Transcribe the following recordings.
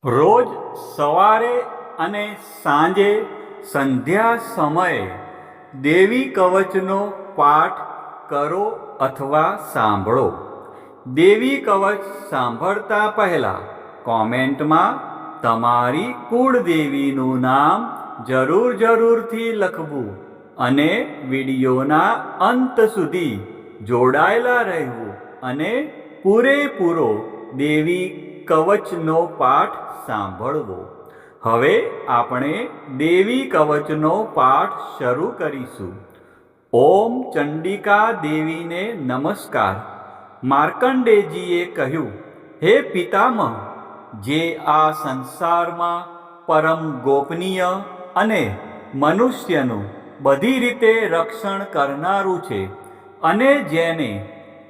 રોજ સવારે અને સાંજે સંધ્યા સમયે દેવી કવચનો પાઠ કરો અથવા સાંભળો. દેવી કવચ સાંભળતા પહેલાં કોમેન્ટમાં તમારી કુળદેવીનું નામ જરૂરથી લખવું અને વિડીયોના અંત સુધી જોડાયેલા રહેવું અને પૂરેપૂરો દેવી કવચનો પાઠ સાંભળવો. હવે આપણે દેવી કવચનો પાઠ શરૂ કરીશું. ઓમ ચંડિકા દેવીને નમસ્કાર. માર્કંડેયજીએ કહ્યું, હે પિતામહ, જે આ સંસારમાં પરમ ગોપનીય અને મનુષ્યનું બધી રીતે રક્ષણ કરનારું છે અને જેને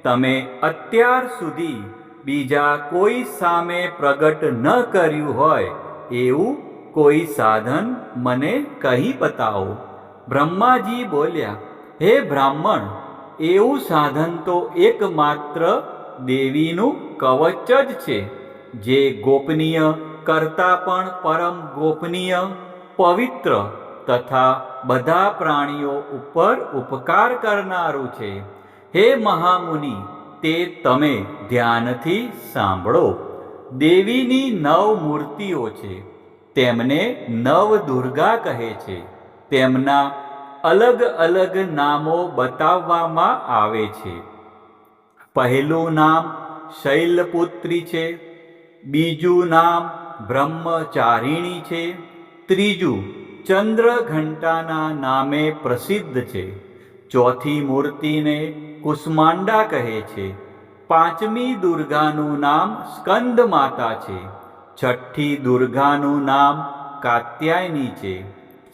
તમે અત્યાર સુધી બીજા કોઈ સામે પ્રગટ ન કર્યું હોય એવું કોઈ સાધન મને કહી બતાવો. બ્રહ્માજી બોલ્યા, હે બ્રાહ્મણ, એવું સાધન તો એકમાત્ર દેવીનું કવચ જ છે, જે ગોપનીય કરતાં પણ પરમ ગોપનીય, પવિત્ર તથા બધા પ્રાણીઓ ઉપર ઉપકાર કરનારું છે. હે મહામુનિ, તે તમે ધ્યાનથી સાંભળો. દેવીની 9 મૂર્તિઓ છે. તેમને નવદુર્ગા કહે છે. તેમના અલગ અલગ નામો બતાવવામાં આવે છે. પહેલું નામ શૈલપુત્રી છે, બીજું નામ બ્રહ્મચારિણી છે, ત્રીજું ચંદ્રઘંટાના નામે પ્રસિદ્ધ છે, ચોથી મૂર્તિને કુષ્માંડા કહે છે, પાંચમી દુર્ગાનું નામ સ્કંદ માતા છે, છઠ્ઠી દુર્ગાનું નામ કાત્યાયની છે,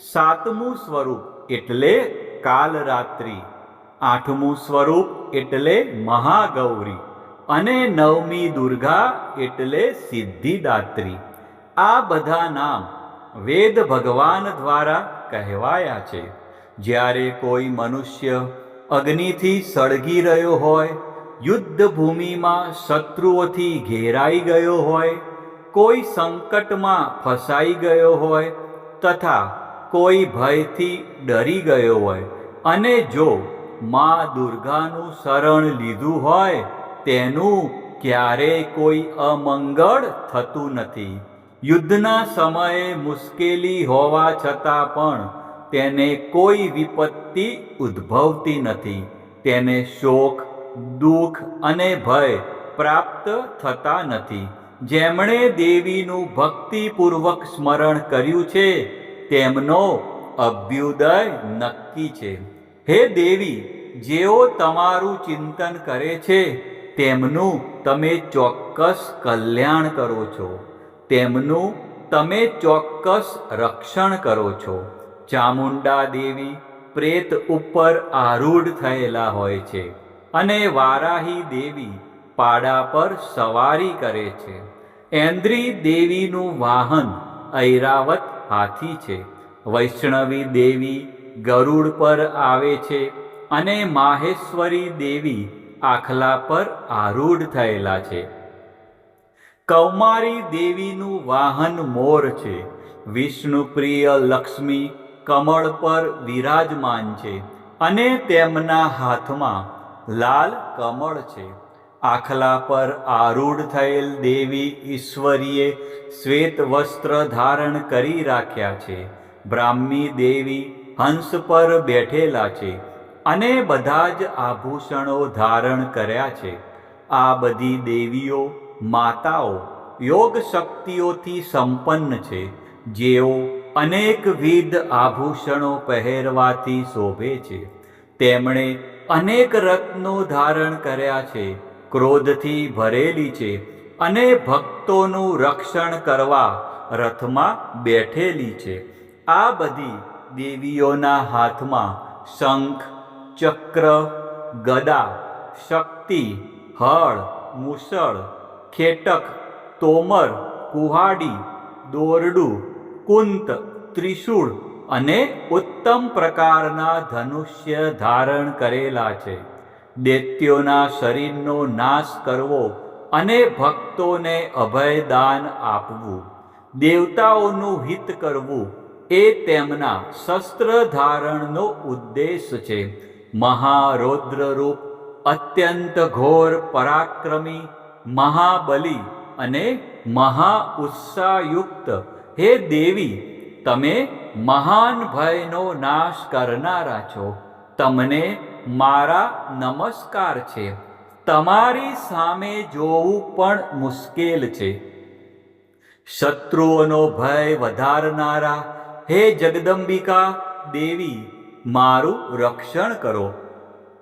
સાતમું સ્વરૂપ એટલે કાલરાત્રિ, આઠમું સ્વરૂપ એટલે મહાગૌરી અને નવમી દુર્ગા એટલે સિદ્ધિદાત્રી. આ બધા નામ વેદ ભગવાન દ્વારા કહેવાયા છે. જ્યારે કોઈ મનુષ્ય અગ્નિથી સળગી રહ્યો હોય, યુદ્ધ ભૂમિમાં શત્રુઓથી ઘેરાઈ ગયો હોય, કોઈ સંકટમાં ફસાઈ ગયો હોય તથા કોઈ ભયથી ડરી ગયો હોય અને જો મા દુર્ગાનું શરણ લીધું હોય, તેનું ક્યારેય કોઈ અમંગળ થતું નથી. યુદ્ધના સમયે મુશ્કેલી હોવા છતાં પણ તેને કોઈ વિપત્તિ ઉદ્ભવતી નથી. તેને શોક, દુઃખ અને ભય પ્રાપ્ત થતા નથી. જેમણે દેવીનું ભક્તિપૂર્વક સ્મરણ કર્યું છે તેમનો અભ્યુદય નક્કી છે. હે દેવી, જેઓ તમારું ચિંતન કરે છે તેમનું તમે ચોક્કસ કલ્યાણ કરો છો, તેમનું તમે ચોક્કસ રક્ષણ કરો છો. ચામુંડા દેવી પ્રેત ઉપર આરૂઢ થયેલા હોય છે અને વારાહી દેવી પાડા પર સવારી કરે છે. ઐન્દ્રી દેવીનું વાહન ઐરાવત હાથી છે. વૈષ્ણવી દેવી ગરુડ પર આવે છે અને માહેશ્વરી દેવી આખલા પર આરૂઢ થયેલા છે. કૌમારી દેવીનું વાહન મોર છે. વિષ્ણુપ્રિય લક્ષ્મી કમળ પર વિરાજમાન છે અને તેમના હાથમાં લાલ કમળ છે. આખલા પર આરૂઢ થયેલ દેવી ઈશ્વરીએ શ્વેત વસ્ત્ર ધારણ કરી રાખ્યા છે. બ્રાહ્મી દેવી હંસ પર બેઠેલા છે અને બધા જ આભૂષણો ધારણ કર્યા છે. આ બધી દેવીઓ માતાઓ યોગ શક્તિઓથી સંપન્ન છે, જેઓ અનેકવિધ આભૂષણો પહેરવાથી શોભે છે. તેમણે અનેક રત્નો ધારણ કર્યા છે, ક્રોધથી ભરેલી છે અને ભક્તોનું રક્ષણ કરવા રથમાં બેઠેલી છે. આ બધી દેવીઓના હાથમાં શંખ, ચક્ર, ગદા, શક્તિ, હળ, મૂસળ, ખેટક, તોમર, કુહાડી, દોરડું, કુંત, ત્રિશૂળ અને ઉત્તમ પ્રકારના ધનુષ્ય ધારણ કરેલા છે. દૈત્યોના શરીરનો નાશ કરવો અને ભક્તોને અભયદાન આપવું, દેવતાઓનું હિત કરવું એ તેમના શસ્ત્ર ધારણનો ઉદ્દેશ છે. મહારૌદ્ર રૂપ, અત્યંત ઘોર પરાક્રમી, મહાબલી અને મહા ઉત્સાહયુક્ત હે દેવી, તમે મહાન ભયનો નાશ કરનારા છો. તમને મારા નમસ્કાર છે. તમારી સામે જોવું પણ મુશ્કેલ છે. શત્રુઓનો ભય વધારનારા હે જગદંબિકા દેવી, મારું રક્ષણ કરો.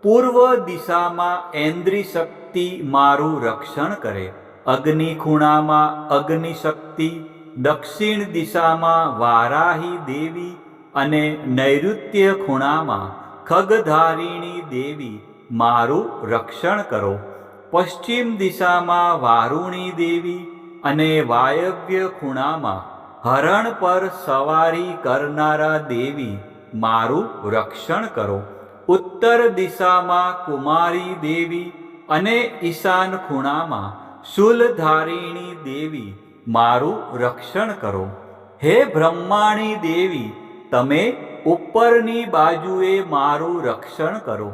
પૂર્વ દિશામાં ઐન્દ્રી શક્તિ મારું રક્ષણ કરે, અગ્નિ ખૂણામાં અગ્નિ શક્તિ, દક્ષિણ દિશામાં વારાહી દેવી અને નૈઋત્ય ખૂણામાં ખગધારિણી દેવી મારું રક્ષણ કરો. પશ્ચિમ દિશામાં વારુણી દેવી અને વાયવ્ય ખૂણામાં હરણ પર સવારી કરનારા દેવી મારું રક્ષણ કરો. ઉત્તર દિશામાં કુમારી દેવી અને ઈશાન ખૂણામાં શૂલધારિણી દેવી મારું રક્ષણ કરો. હે બ્રહ્માણી દેવી, તમે ઉપરની બાજુએ મારું રક્ષણ કરો.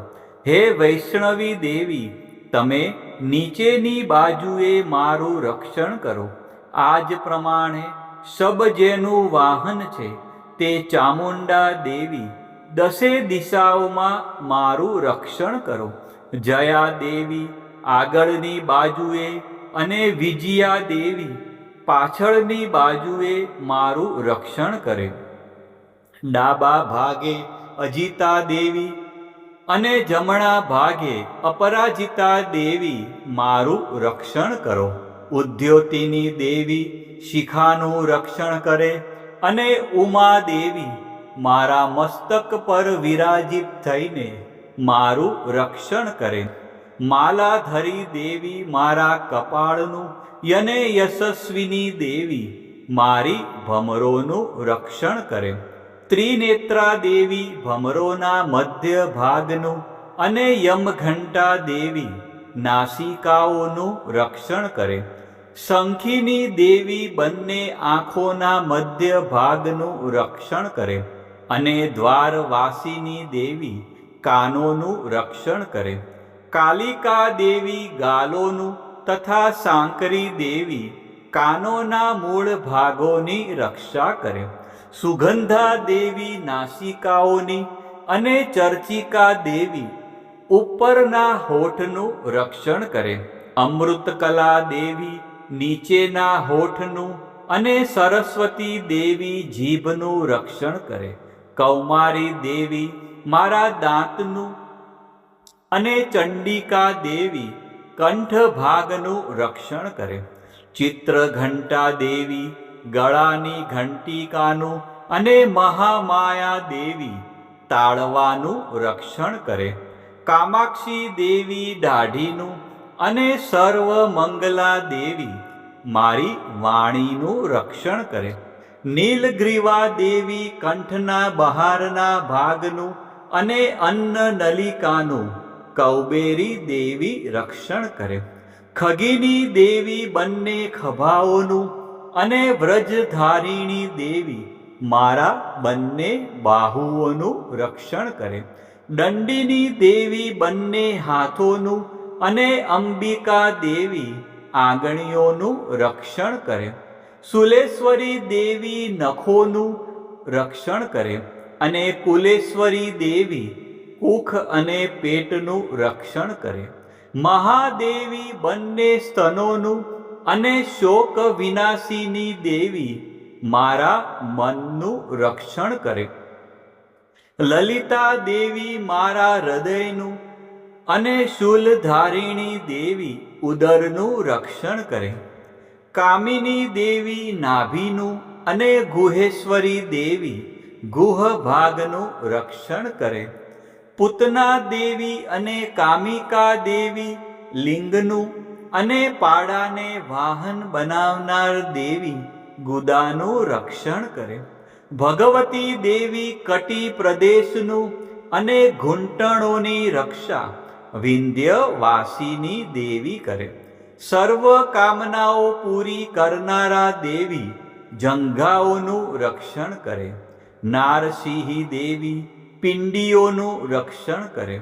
હે વૈષ્ણવી દેવી, તમે નીચેની બાજુએ મારું રક્ષણ કરો. આ જ પ્રમાણે શબ જેનું વાહન છે તે ચામુંડા દેવી, દસે દિશાઓમાં મારું રક્ષણ કરો. જયા દેવી આગળની બાજુએ અને વિજયા દેવી પાછળની બાજુએ મારું રક્ષણ કરે. ડાબા ભાગે અજિતા દેવી અને જમણા ભાગે અપરાજિતા દેવી મારું રક્ષણ કરો. ઉદ્યોતિની દેવી શિખાનું રક્ષણ કરે અને ઉમા દેવી મારા મસ્તક પર વિરાજિત થઈને મારું રક્ષણ કરે. માલાધરી દેવી મારા કપાળનું અને યશસ્વિની દેવી મારી ભમરોનું રક્ષણ કરે. ત્રિનેત્રા દેવી ભમરોના મધ્ય ભાગનું અને યમઘંટા દેવી નાસિકાઓનું રક્ષણ કરે. શંખિની દેવી બંને આંખોના મધ્ય ભાગનું રક્ષણ કરે અને દ્વારવાસીની દેવી કાનોનું રક્ષણ કરે. કાલિકા દેવી ગાલોનું તથા સાંકરી દેવી કાનોના મૂળ ભાગોની રક્ષા કરે. સુગંધા દેવી નાસિકાઓની અને ચર્ચિકા દેવી ઉપરના હોઠનું રક્ષણ કરે. અમૃતકલા દેવી નીચેના હોઠનું અને સરસ્વતી દેવી જીભનું રક્ષણ કરે. કૌમારી દેવી મારા દાંતનું અને ચંડિકા દેવી કંઠ ભાગનું રક્ષણ કરે. ચિત્રઘંટા દેવી ગળાની ઘંટિકાનું અને મહામાયા દેવી તાળવાનું રક્ષણ કરે. કામાક્ષી દેવી દાઢીનું અને સર્વ મંગલા દેવી મારી વાણીનું રક્ષણ કરે. નીલગ્રીવા દેવી કંઠના બહારના ભાગનું અને અન્ન નલિકાનું કૌબેરી દેવી રક્ષણ કરે. ખગીની દેવી બંને ખભાઓનું અને વ્રજધારિણી દેવી મારા બંને બાહુઓનું રક્ષણ કરે. દંડિની દેવી બંને હાથોનું અને અંબિકા દેવી આંગળીઓનું રક્ષણ કરે. સુલેશ્વરી દેવી નખોનું રક્ષણ કરે અને કુલેશ્વરી દેવી કુખ અને પેટનું રક્ષણ કરે. મહાદેવી બંને સ્તનોનું અને શોક વિનાશીની દેવી મારા મનનું રક્ષણ કરે. લલિતા દેવી મારા હૃદયનું અને શૂલધારિણી દેવી ઉદરનું રક્ષણ કરે. કામિની દેવી નાભીનું અને ગુહેશ્વરી દેવી ગુહ ભાગનું રક્ષણ કરે. પૂતના દેવી અને કામિકા દેવી લિંગનું અને પાડાને વાહન બનાવનાર દેવી ગુદાનું રક્ષણ કરે. ભગવતી દેવી કટી પ્રદેશનું અને ઘૂંટણોની રક્ષા વિંધ્યવાસીની દેવી કરે. સર્વ કામનાઓ પૂરી કરનારા દેવી જંઘાઓનું રક્ષણ કરે. નારસિંહી દેવી પિંડીઓનું રક્ષણ કરે.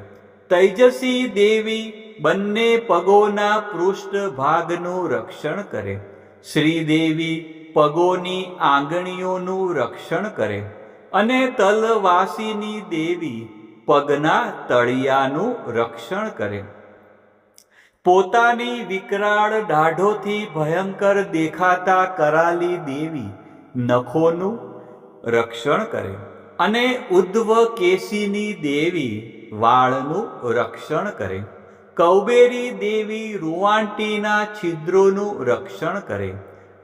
તૈજસી દેવી બંને પગોના પૃષ્ઠભાગનું રક્ષણ કરે. શ્રીદેવી પગોની આંગળીઓનું રક્ષણ કરે અને તલવાસીની દેવી પગના તળિયાનું રક્ષણ કરે. પોતાની વિકરાળ દાઢોથી ભયંકર દેખાતા કરાલી દેવી નખોનું રક્ષણ કરે અને ઉદ્ધવ કેશીની દેવી વાળનું રક્ષણ કરે. કૌબેરી દેવી રૂવાંટીના છિદ્રોનું રક્ષણ કરે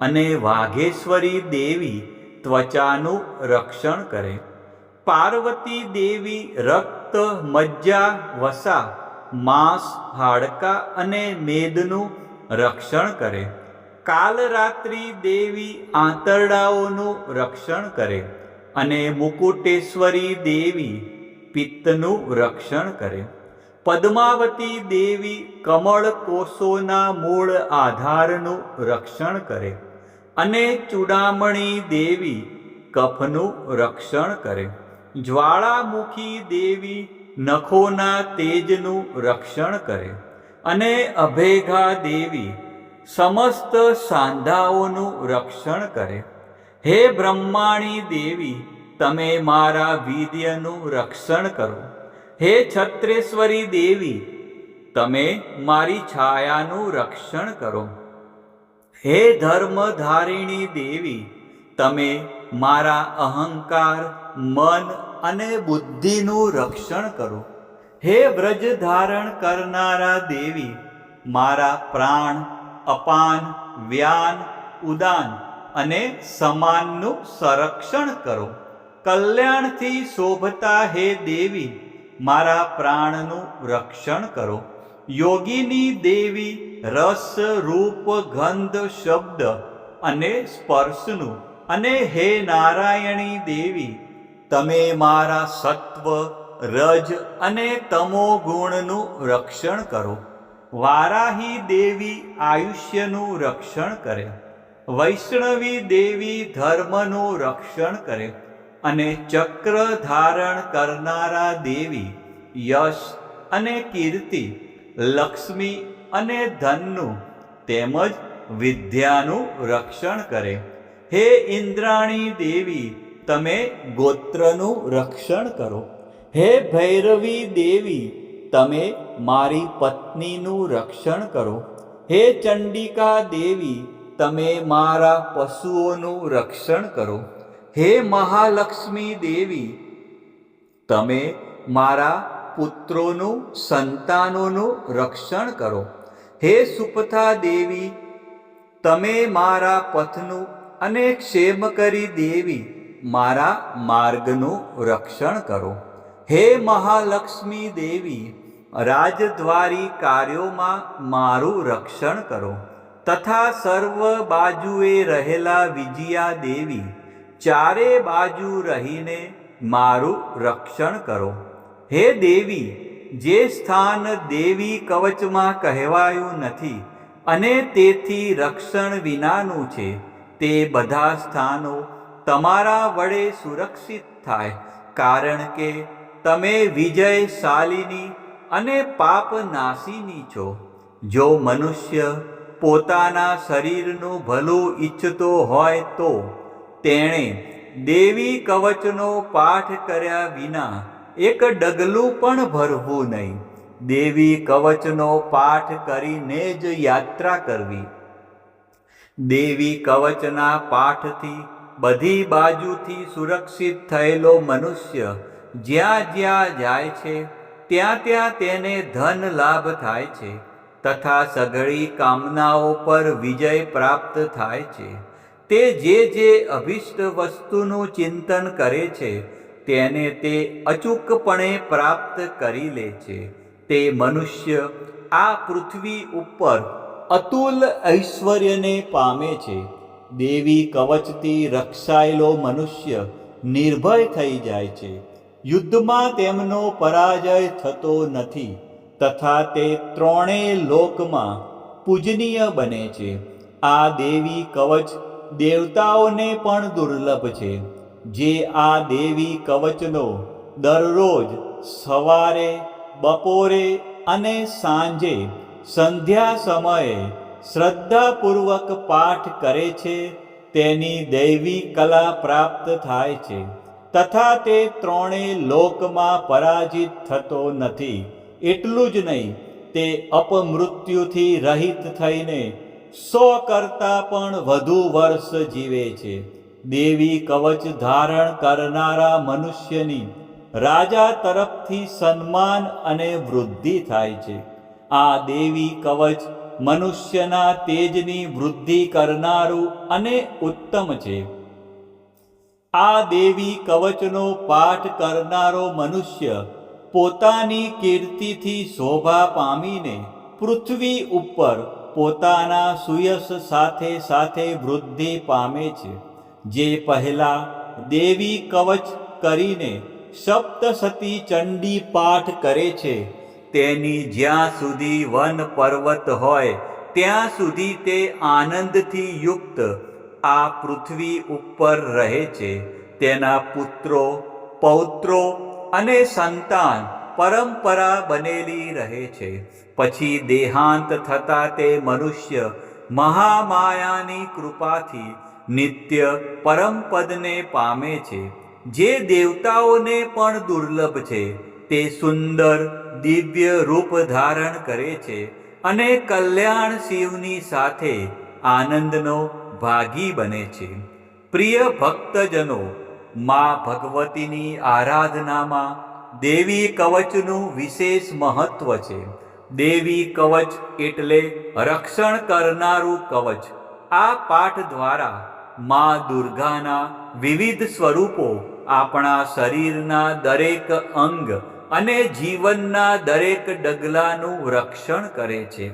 અને વાઘેશ્વરી દેવી ત્વચાનું રક્ષણ કરે. પાર્વતી દેવી રક્ત, મજ્જા, વસા, માંસ, હાડકા અને મેદનું રક્ષણ કરે. કાલરાત્રિ દેવી આંતરડાઓનું રક્ષણ કરે અને મુકુટેશ્વરી દેવી પિત્તનું રક્ષણ કરે. પદ્માવતી દેવી કમળ કોષોના મૂળ આધારનું રક્ષણ કરે અને ચૂડામણી દેવી કફનું રક્ષણ કરે. જ્વાળામુખી દેવી નખોના તેજનું રક્ષણ કરે અને અભેગા દેવી સમસ્ત સાંધાઓનું રક્ષણ કરે. હે બ્રહ્માણી દેવી, તમે મારા વીર્યનું રક્ષણ કરો. હે છત્રેશ્વરી દેવી, તમે મારી છાયાનું રક્ષણ કરો. હે ધર્મધારિણી દેવી, તમે મારા અહંકાર, મન અને બુદ્ધિનું રક્ષણ કરો. હે વ્રજ ધારણ કરનારા દેવી, મારા પ્રાણ, અપાન, વ્યાન, ઉદાન અને સમાનનું સંરક્ષણ કરો. કલ્યાણથી શોભતા હે દેવી, મારા પ્રાણનું રક્ષણ કરો. યોગીની દેવી રસ, રૂપ, ગંધ, શબ્દ અને સ્પર્શનું અને હે નારાયણી દેવી, તમે મારા સત્વ, રજ અને તમો ગુણનું રક્ષણ કરો. વારાહી દેવી આયુષ્યનું રક્ષણ કરે. વૈષ્ણવી દેવી ધર્મનું રક્ષણ કરે અને ચક્ર ધારણ કરનારા દેવી યશ અને કીર્તિ, લક્ષ્મી અને ધનનું તેમજ વિદ્યાનું રક્ષણ કરે. હે ઇન્દ્રાણી દેવી, તમે ગોત્રનું રક્ષણ કરો. હે ભૈરવી દેવી, તમે મારી પત્નીનું રક્ષણ કરો. હે ચંડિકા દેવી, તમે મારા પશુઓનું રક્ષણ કરો. હે મહાલક્ષ્મી દેવી, તમે મારા પુત્રોનું, સંતાનોનું રક્ષણ કરો. હે સુપથા દેવી, તમે મારા પથનું અને ક્ષેમકરી દેવી, મારા માર્ગનું રક્ષણ કરો. હે મહાલક્ષ્મી દેવી, રાજદ્વારી કાર્યોમાં મારું રક્ષણ કરો તથા સર્વ બાજુએ રહેલા વિજયા દેવી, ચારે બાજુ રહીને મારું રક્ષણ કરો. હે દેવી, જે સ્થાન દેવી કવચમાં કહેવાયું નથી અને તેથી રક્ષણ વિનાનું છે, તે બધા સ્થાનો તમારા વડે સુરક્ષિત થાય, કારણ કે તમે વિજયશાલિની અને પાપનાશીની છો. જો મનુષ્ય પોતાના શરીરનું ભલું ઈચ્છતો હોય તો તેણે દેવી કવચનો પાઠ કર્યા વિના એક ડગલું પણ ભરવું નહીં. દેવી કવચનો પાઠ કરીને જ યાત્રા કરવી. દેવી કવચના પાઠથી બધી બાજુથી સુરક્ષિત થયેલો મનુષ્ય જ્યાં જ્યાં જાય છે ત્યાં ત્યાં તેને ધન લાભ થાય છે તથા સઘળી કામનાઓ પર વિજય પ્રાપ્ત થાય છે. તે જે અભિષ્ટ વસ્તુનું ચિંતન કરે છે તેને તે અચૂકપણે પ્રાપ્ત કરી લે છે. તે મનુષ્ય આ પૃથ્વી ઉપર અતુલ ઐશ્વર્યને પામે છે. દેવી કવચથી રક્ષાયેલો મનુષ્ય નિર્ભય થઈ જાય છે. યુદ્ધમાં તેમનો પરાજય થતો નથી તથા તે ત્રણેય લોકમાં પૂજનીય બને છે. આ દેવી કવચ દેવતાઓને પણ દુર્લભ છે. જે આ દેવી કવચનો દરરોજ સવારે, બપોરે અને સાંજે સંધ્યા સમયે શ્રદ્ધાપૂર્વક પાઠ કરે છે તેની દૈવી કલા પ્રાપ્ત થાય છે તથા તે ત્રણેય લોકમાં પરાજિત થતો નથી. એટલું જ નહીં, તે અપમૃત્યુથી રહિત થઈને 100 કરતાં પણ વધુ વર્ષ જીવે છે. દેવી કવચ ધારણ કરનારા મનુષ્યની રાજા તરફથી સન્માન અને વૃદ્ધિ થાય છે. આ દેવી કવચ મનુષ્યના તેજની વૃદ્ધિ કરનારું અને ઉત્તમ છે. આ દેવી કવચનો પાઠ કરનારો મનુષ્ય પોતાની કીર્તિથી શોભા પામીને પૃથ્વી ઉપર પોતાના સુયશ સાથે સાથે વૃદ્ધિ પામે છે. જે પહેલા દેવી કવચ કરીને સપ્તસતી ચંડી પાઠ કરે છે તેની જ્યાં સુધી વન પર્વત હોય ત્યાં સુધી તે આનંદથી યુક્ત આ પૃથ્વી ઉપર રહે છે. તેના પુત્રો, પૌત્રો અને સંતાન પરંપરા બનેલી રહે છે. પછી દેહાંત થતા તે મનુષ્ય મહામાયાની કૃપાથી નિત્ય પરમપદને પામે છે. જે દેવતાઓને પણ દુર્લભ છે. તે સુંદર દિવ્ય રૂપ ધારણ કરે છે અને કલ્યાણ શિવની સાથે આનંદનો ભાગી બને છે. પ્રિય ભક્તજનો, મા ભગવતીની આરાધનામાં દેવી કવચનું વિશેષ મહત્વ છે. દેવી કવચ એટલે રક્ષણ કરનારું કવચ. આ પાઠ દ્વારા મા દુર્ગાના વિવિધ સ્વરૂપો આપણા શરીરના દરેક અંગ અને જીવનના દરેક ડગલાનું રક્ષણ કરે છે.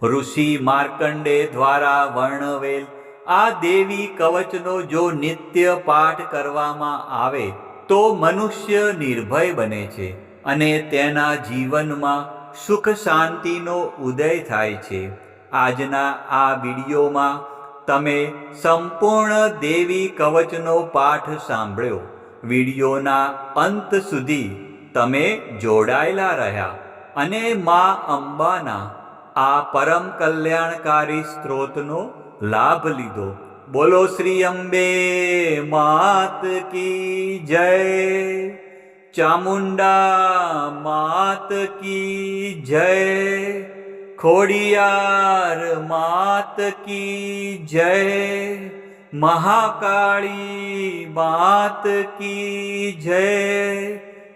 ઋષિ માર્કંડે દ્વારા વર્ણવેલ આ દેવી કવચનો જો નિત્ય પાઠ કરવામાં આવે તો મનુષ્ય નિર્ભય બને છે અને તેના જીવનમાં સુખ શાંતિનો ઉદય થાય છે. આજના આ વિડીયોમાં તમે સંપૂર્ણ દેવી કવચનો પાઠ સાંભળ્યો. વિડીયોના અંત સુધી તમે જોડાયેલા રહ્યા અને મા અંબાના આ પરમ કલ્યાણકારી સ્ત્રોતનો લાભ લીધો. બોલો શ્રી અંબે માત કી જય, ચામુંડા માત કી જય, ખોડિયાર માત કી જય, મહાકાળી માત કી જય,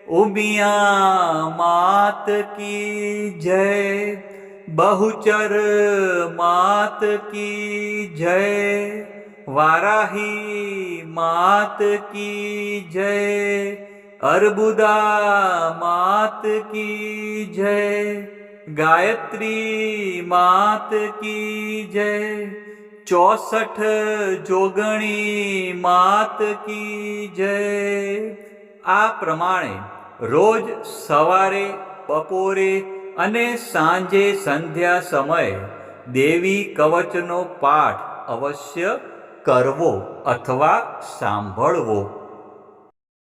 ઉમિયા માત કી જય, બહુચર માત કી જય, વારાહી માત કી જય, અર્બુદા માત કી જય, ગાયત્રી માત કી જય, 64 જોગણી માત કી જય. આ પ્રમાણે રોજ સવારે, બપોરે અને સાંજે સંધ્યા સમયે દેવી કવચનો પાઠ અવશ્ય કરવો અથવા સાંભળવો.